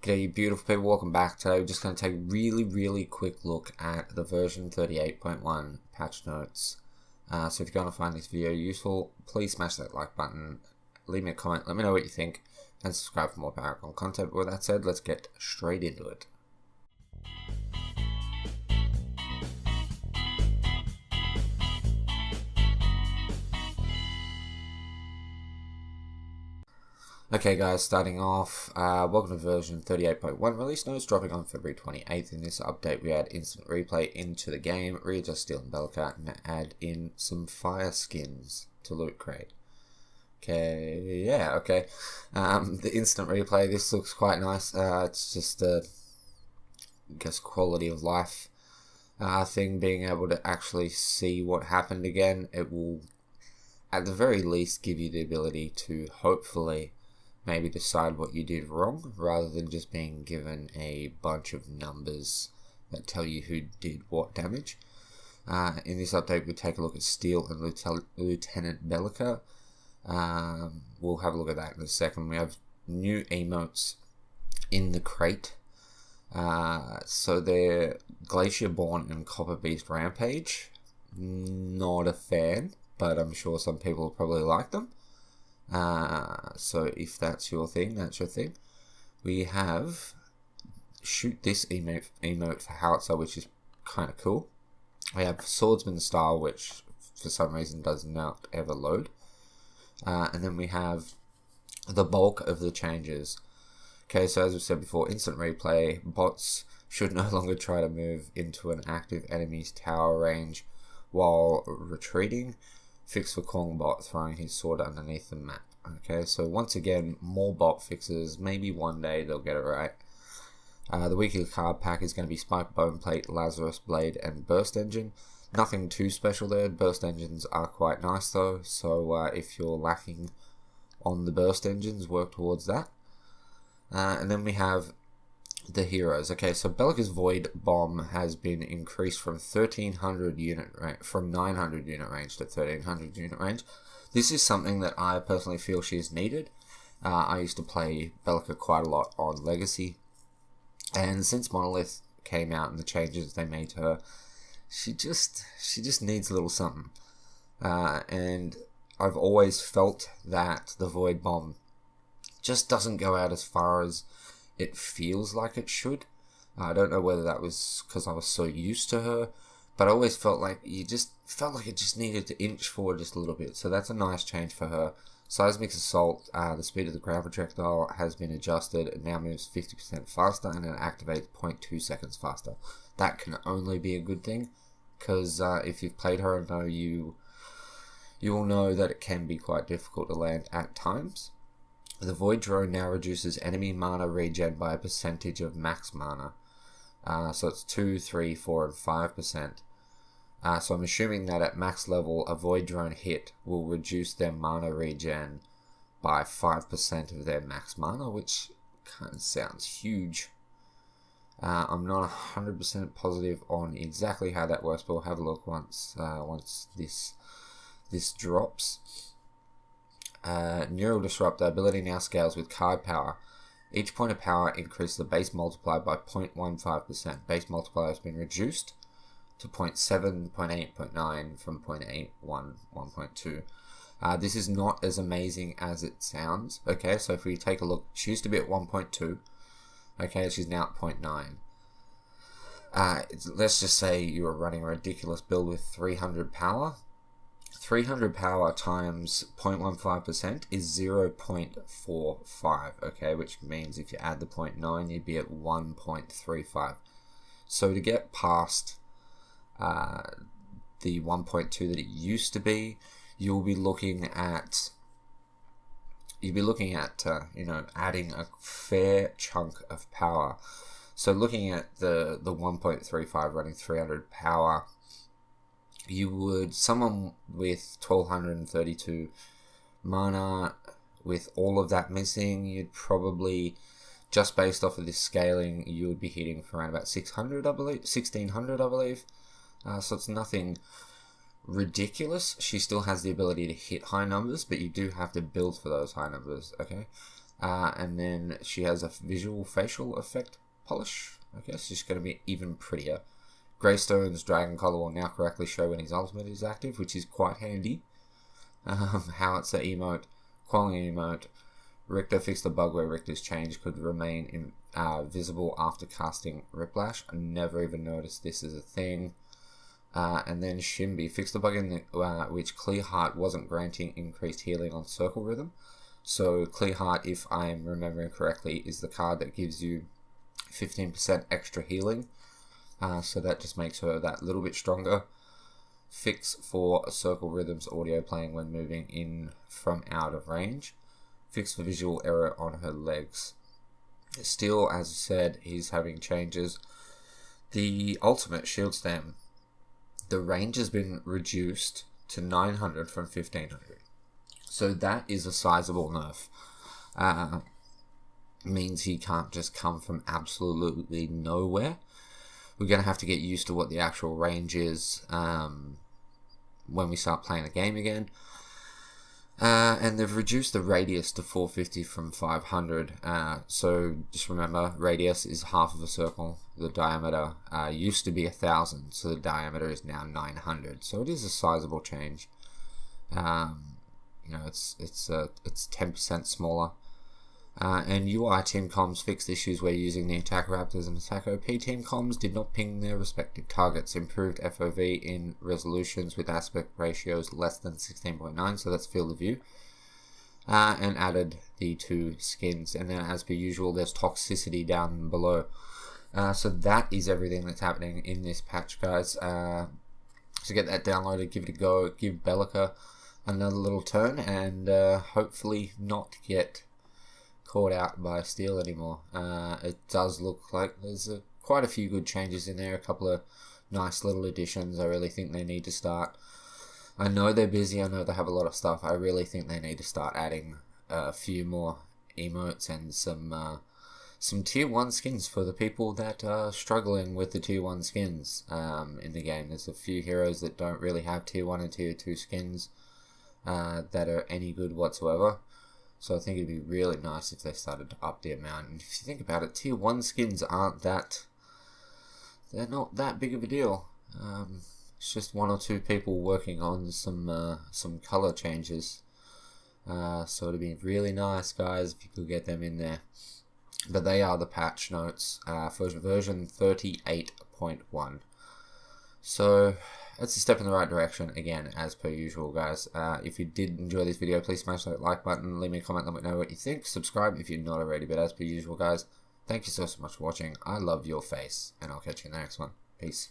G'day you beautiful people, welcome back. Today we're just going to take a really quick look at the version 38.1 patch notes. So if you're going to find this video useful, please smash that like button, leave me a comment, let me know what you think, and subscribe for more Paragon content. With that said, let's get straight into it. Okay guys, starting off, welcome to version 38.1 release notes dropping on February 28th. In this update we add instant replay into the game, readjust steel and Bellicat, and add in some fire skins to loot crate. Okay, yeah, okay. The instant replay, this looks quite nice. It's just a, I guess, quality of life thing, being able to actually see what happened again. It will, at the very least, give you the ability to hopefully maybe decide what you did wrong, rather than just being given a bunch of numbers that tell you who did what damage. In this update, we take a look at Steel and Lieutenant Bellica. We'll have a look at that in a second. We have new emotes in the crate. So they're Glacierborn and Copper Beast Rampage. Not a fan, but I'm sure some people will probably like them. So if that's your thing, that's your thing. We have Shoot This emote for Howitzer, which is kind of cool. We have Swordsman Style, which for some reason does not ever load. And then we have the bulk of the changes. Okay, so as we said before, instant replay. Bots should no longer try to move into an active enemy's tower range while retreating. Fix for Kong bot throwing his sword underneath the map. Okay, so once again, more bot fixes. Maybe one day they'll get it right. The weekly card pack is going to be Spike Bone Plate, Lazarus Blade, and Burst Engine. Nothing too special there. Burst Engines are quite nice though, so if you're lacking on the Burst Engines, work towards that. And then we have the heroes. Okay, so Bellica's Void Bomb has been increased from 900 unit range to 1300 unit range. This is something that I personally feel she is needed. I used to play Bellica quite a lot on Legacy, and since Monolith came out and the changes they made to her, she just needs a little something. And I've always felt that the Void Bomb just doesn't go out as far as it feels like it should. I don't know whether that was because I was so used to her, but I always felt like it just needed to inch forward just a little bit. So that's a nice change for her. Seismic Assault, the speed of the ground projectile has been adjusted. It now moves 50% faster and it activates 0.2 seconds faster. That can only be a good thing, because if you've played her, I know you will know that it can be quite difficult to land at times. The Void Drone now reduces enemy mana regen by a percentage of max mana. So it's 2, 3, 4, and 5%. So I'm assuming that at max level, a Void Drone hit will reduce their mana regen by 5% of their max mana, which kind of sounds huge. I'm not 100% positive on exactly how that works, but we'll have a look once this drops. Neural Disruptor ability now scales with card power. Each point of power increases the base multiplier by 0.15%. Base multiplier has been reduced to 0.7, 0.8, 0.9 from 0.81, 1.2. This is not as amazing as it sounds. Okay, so if we take a look, she used to be at 1.2. Okay, she's now at 0.9. Let's just say you were running a ridiculous build with 300 power. 300 power times 0.15% is 0.45, okay, which means if you add the 0.9, you'd be at 1.35. So to get past the 1.2 that it used to be, you'll be looking at adding a fair chunk of power. So looking at the 1.35 running 300 power, someone with 1232 mana, with all of that missing, you'd probably, just based off of this scaling, you would be hitting for around about 1600, I believe. So it's nothing ridiculous. She still has the ability to hit high numbers, but you do have to build for those high numbers, okay? And then she has a visual facial effect polish. I guess she's going to be even prettier. Greystone's Dragon Collar will now correctly show when his ultimate is active, which is quite handy. Howitzer emote, Quelling emote. Richter fixed the bug where Richter's change could remain visible after casting Riplash. I never even noticed this as a thing. And then Shimby fixed the bug in which Clear Heart wasn't granting increased healing on Circle Rhythm. So Clear Heart, if I am remembering correctly, is the card that gives you 15% extra healing. So that just makes her that little bit stronger. Fix for Circle Rhythm's audio playing when moving in from out of range. Fix for visual error on her legs. Still, as I said, he's having changes. The ultimate shield stem, the range has been reduced to 900 from 1500. So that is a sizable nerf. Means he can't just come from absolutely nowhere. We're going to have to get used to what the actual range is when we start playing the game again. And they've reduced the radius to 450 from 500. So just remember, radius is half of a circle. The diameter used to be 1,000, so the diameter is now 900. So it is a sizable change. It's 10% smaller. And UI team comms fixed issues where using the attack raptors and attack OP team comms did not ping their respective targets. Improved FOV in resolutions with aspect ratios less than 16.9, so that's field of view. And added the 2 skins. And then as per usual, there's toxicity down below. So that is everything that's happening in this patch, guys. So get that downloaded, give it a go, give Bellica another little turn, and hopefully not get caught out by Steel anymore. It does look like there's quite a few good changes in there, a couple of nice little additions. I really think they need to start. I know they're busy, I know they have a lot of stuff. I really think they need to start adding a few more emotes and some tier 1 skins for the people that are struggling with the tier 1 skins in the game. There's a few heroes that don't really have tier 1 and tier 2 skins that are any good whatsoever. So I think it'd be really nice if they started to up the amount. And if you think about it, tier 1 skins they're not that big of a deal. It's just 1 or 2 people working on some color changes. So it'd be really nice, guys, if you could get them in there. But they are the patch notes for version 38.1. So it's a step in the right direction, again, as per usual, guys. If you did enjoy this video, please smash that like button, leave me a comment, let me know what you think. Subscribe if you're not already, but as per usual, guys, thank you so much for watching. I love your face, and I'll catch you in the next one. Peace.